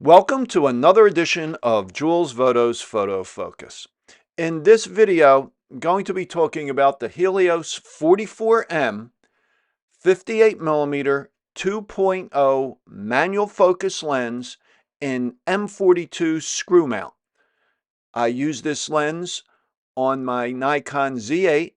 Welcome to another edition of Jules Voto's Photo Focus. In this video, I'm going to be talking about the Helios 44M 58mm 2.0 manual focus lens in M42 screw mount. I use this lens on my Nikon Z8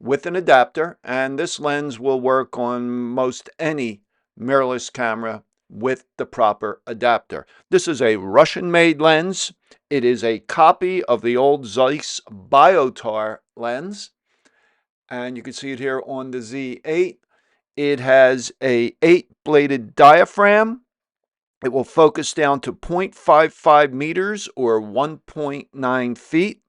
with an adapter, and this lens will work on most any mirrorless camera with the proper adapter. This is a Russian-made lens. It is a copy of the old Zeiss Biotar lens, and you can see it here on the Z8. It has a 8-bladed diaphragm. It will focus down to 0.55 meters or 1.9 feet.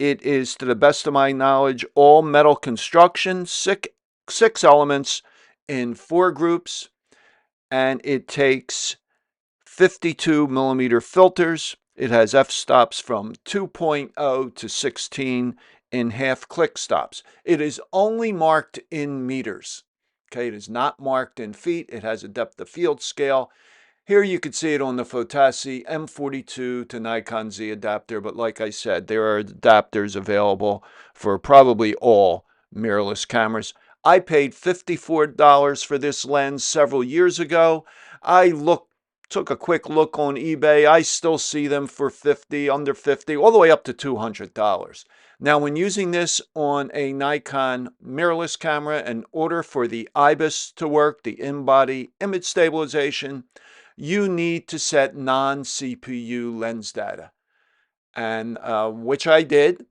It is, to the best of my knowledge, all metal construction, six elements in 4 groups, and it takes 52mm filters. It has f-stops from 2.0 to 16 in half-click stops. It is only marked in meters. Okay, it is not marked in feet. It has a depth of field scale. Here you can see it on the Fotasy M42 to Nikon Z adapter, but like I said, there are adapters available for probably all mirrorless cameras. I paid $54 for this lens several years ago. Took a quick look on eBay. I still see them for $50, under $50, all the way up to $200. Now, when using this on a Nikon mirrorless camera, in order for the IBIS to work, the in-body image stabilization, you need to set non-CPU lens data, and which I did,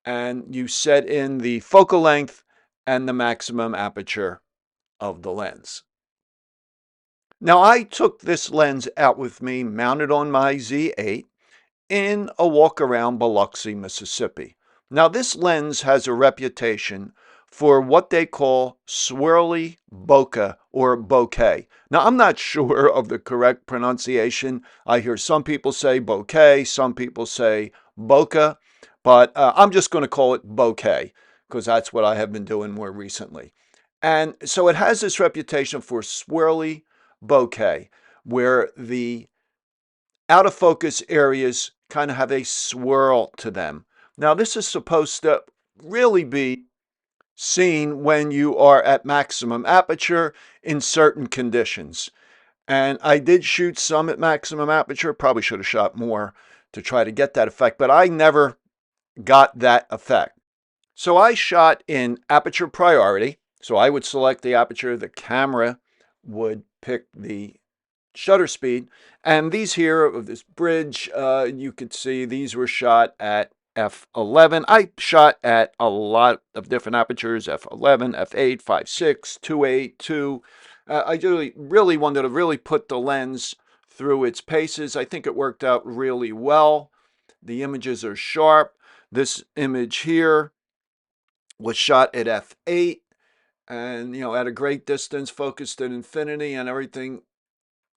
and you set in the focal length and the maximum aperture of the lens. Now, I took this lens out with me, mounted on my Z8, in a walk around Biloxi, Mississippi. Now, this lens has a reputation for what they call swirly bokeh or bokeh. Now, I'm not sure of the correct pronunciation. I hear some people say bokeh, some people say bokeh, but I'm just going to call it bokeh because that's what I have been doing more recently. And so it has this reputation for swirly bokeh, where the out of focus areas kind of have a swirl to them. Now, this is supposed to really be seen when you are at maximum aperture in certain conditions. And I did shoot some at maximum aperture, probably should have shot more to try to get that effect, but I never got that effect. So I shot in aperture priority. So I would select the aperture, the camera would pick the shutter speed, and these here of this bridge, you could see these were shot at f11. I shot at a lot of different apertures: f11, f8, 5.6, 2.8, 2. I really wanted to really put the lens through its paces. I think it worked out really well. The images are sharp. This image here was shot at f8, and at a great distance, focused at infinity, and everything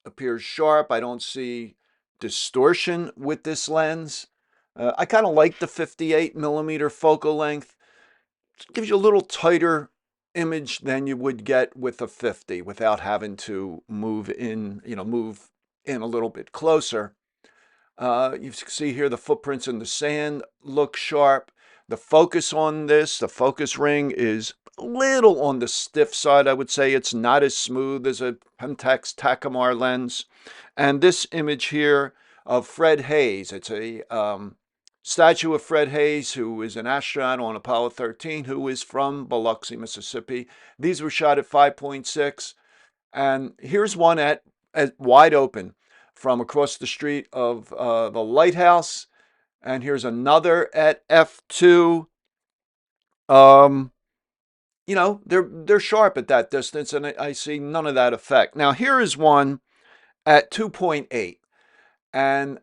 appears sharp. I don't see distortion with this lens. I kind of like the 58mm focal length. It gives you a little tighter image than you would get with a 50 without having to move in a little bit closer. You see here the footprints in the sand look sharp. The focus on this, the focus ring, is a little on the stiff side. I would say it's not as smooth as a Pentax Takumar lens. And this image here of Fred Hayes, it's a statue of Fred Hayes, who is an astronaut on Apollo 13, who is from Biloxi, Mississippi. These were shot at 5.6. And here's one at wide open from across the street of the lighthouse. And here's another at f2. They're sharp at that distance, and I see none of that effect. Now, here is one at 2.8. And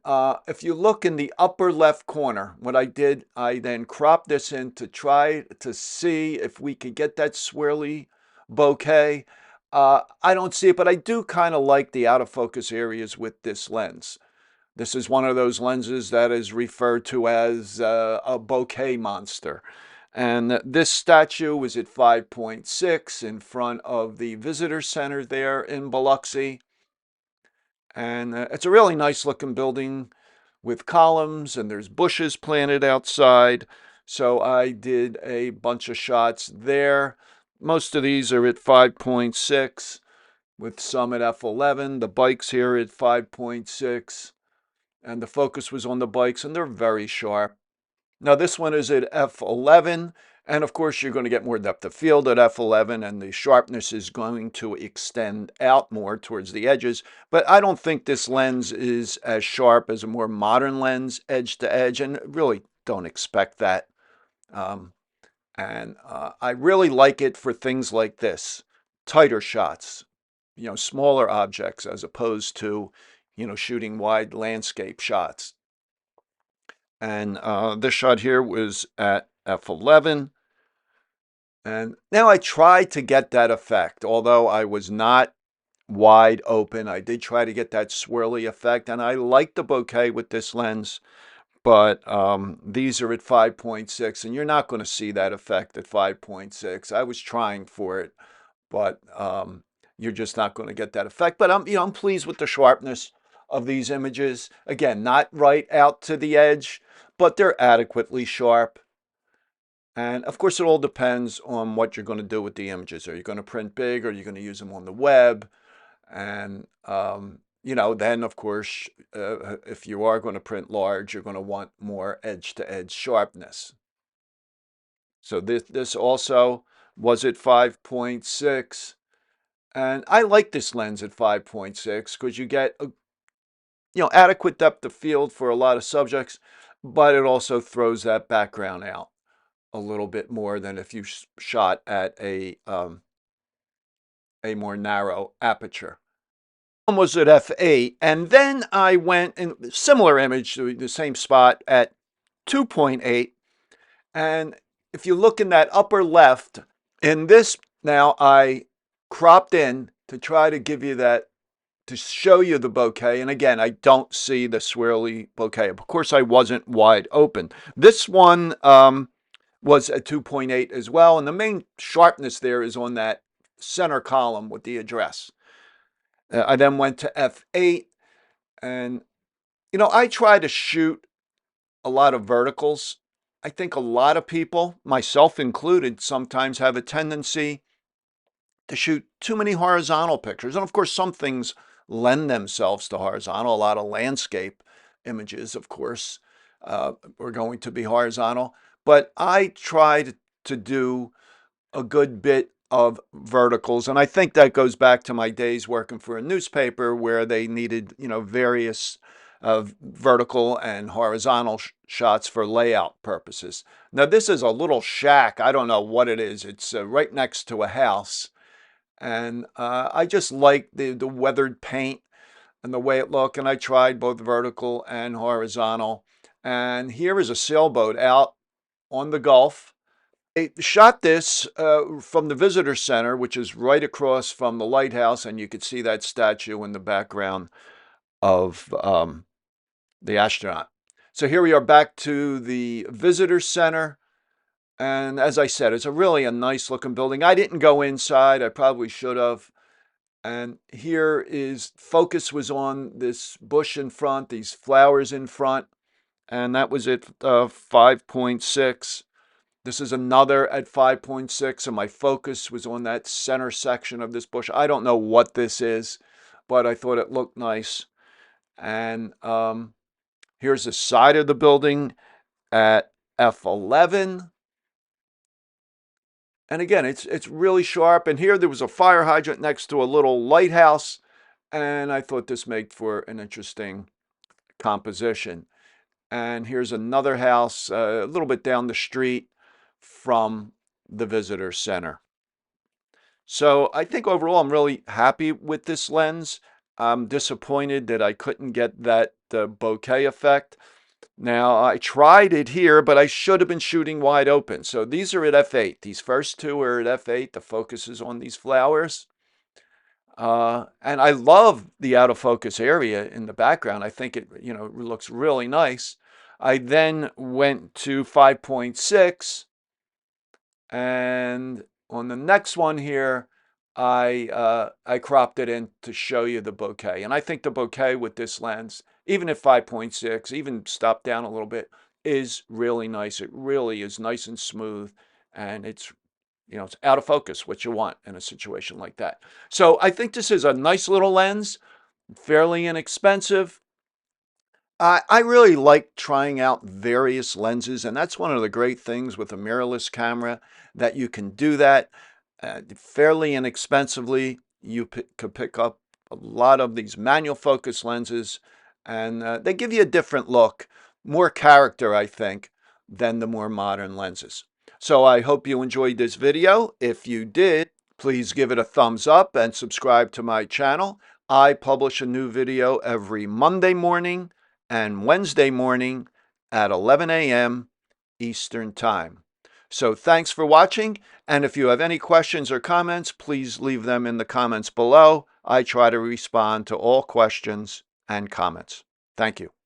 if you look in the upper left corner, what I did, I then cropped this in to try to see if we could get that swirly bokeh. I don't see it, but I do kind of like the out of focus areas with this lens. This is one of those lenses that is referred to as a bokeh monster. And this statue was at 5.6 in front of the visitor center there in Biloxi. And it's a really nice looking building with columns, and there's bushes planted outside. So I did a bunch of shots there. Most of these are at 5.6 with some at f11. The bikes here at 5.6, and the focus was on the bikes, and they're very sharp. Now this one is at f11, and of course you're going to get more depth of field at f11, and the sharpness is going to extend out more towards the edges. But I don't think this lens is as sharp as a more modern lens, edge to edge, and really don't expect that. I really like it for things like this, tighter shots, smaller objects as opposed to, shooting wide landscape shots. And this shot here was at f11. And now I tried to get that effect, although I was not wide open. I did try to get that swirly effect, and I like the bokeh with this lens. But these are at 5.6, and you're not going to see that effect at 5.6. I was trying for it, but you're just not going to get that effect. But I'm pleased with the sharpness of these images. Again, not right out to the edge, but they're adequately sharp. And of course, it all depends on what you're going to do with the images. Are you going to print big, or are you going to use them on the web? And then of course, if you are going to print large, you're going to want more edge-to-edge sharpness. So this also was at 5.6, and I like this lens at 5.6 because you get adequate depth of field for a lot of subjects, but it also throws that background out a little bit more than if you shot at a more narrow aperture. Was at f8, and then I went in similar image to the same spot at 2.8. And if you look in that upper left, in this now I cropped in to try to give you that, to show you the bokeh. And again, I don't see the swirly bokeh. Of course, I wasn't wide open. This one was at 2.8 as well, and the main sharpness there is on that center column with the address. I then went to f8, and I try to shoot a lot of verticals. I think a lot of people, myself included, sometimes have a tendency to shoot too many horizontal pictures. And of course, some things lend themselves to horizontal. A lot of landscape images, of course, are going to be horizontal. But I tried to do a good bit of verticals, and I think that goes back to my days working for a newspaper where they needed, various vertical and horizontal shots for layout purposes. Now this is a little shack. I don't know what it is. It's right next to a house, and I just like the weathered paint and the way it looked, and I tried both vertical and horizontal. And here is a sailboat out on the Gulf. I shot this from the visitor center, which is right across from the lighthouse, and you could see that statue in the background of the astronaut. So here we are back to the visitor center, and as I said, it's a nice looking building. I didn't go inside. I probably should have. And here is focus was on this bush in front, these flowers in front, and that was at 5.6. This is another at 5.6, and my focus was on that center section of this bush. I don't know what this is, but I thought it looked nice. And here's the side of the building at f11. And again, it's really sharp. And here there was a fire hydrant next to a little lighthouse, and I thought this made for an interesting composition. And here's another house a little bit down the street from the visitor center. So I think overall I'm really happy with this lens. I'm disappointed that I couldn't get that bokeh effect. Now I tried it here, but I should have been shooting wide open. So these are at f8. These first two are at f8. The focus is on these flowers. And I love the out of focus area in the background. I think it, looks really nice. I then went to 5.6, and on the next one here, I cropped it in to show you the bokeh. And I think the bokeh with this lens, even at 5.6, even stopped down a little bit, is really nice. It really is nice and smooth, and it's it's out of focus, what you want in a situation like that. So I think this is a nice little lens, fairly inexpensive. I really like trying out various lenses, and that's one of the great things with a mirrorless camera, that you can do that fairly inexpensively. You could pick up a lot of these manual focus lenses, and they give you a different look, more character, I think, than the more modern lenses. So I hope you enjoyed this video. If you did, please give it a thumbs up and subscribe to my channel. I publish a new video every Monday morning and Wednesday morning at 11 a.m. Eastern Time. So thanks for watching, and if you have any questions or comments, please leave them in the comments below. I try to respond to all questions and comments. Thank you.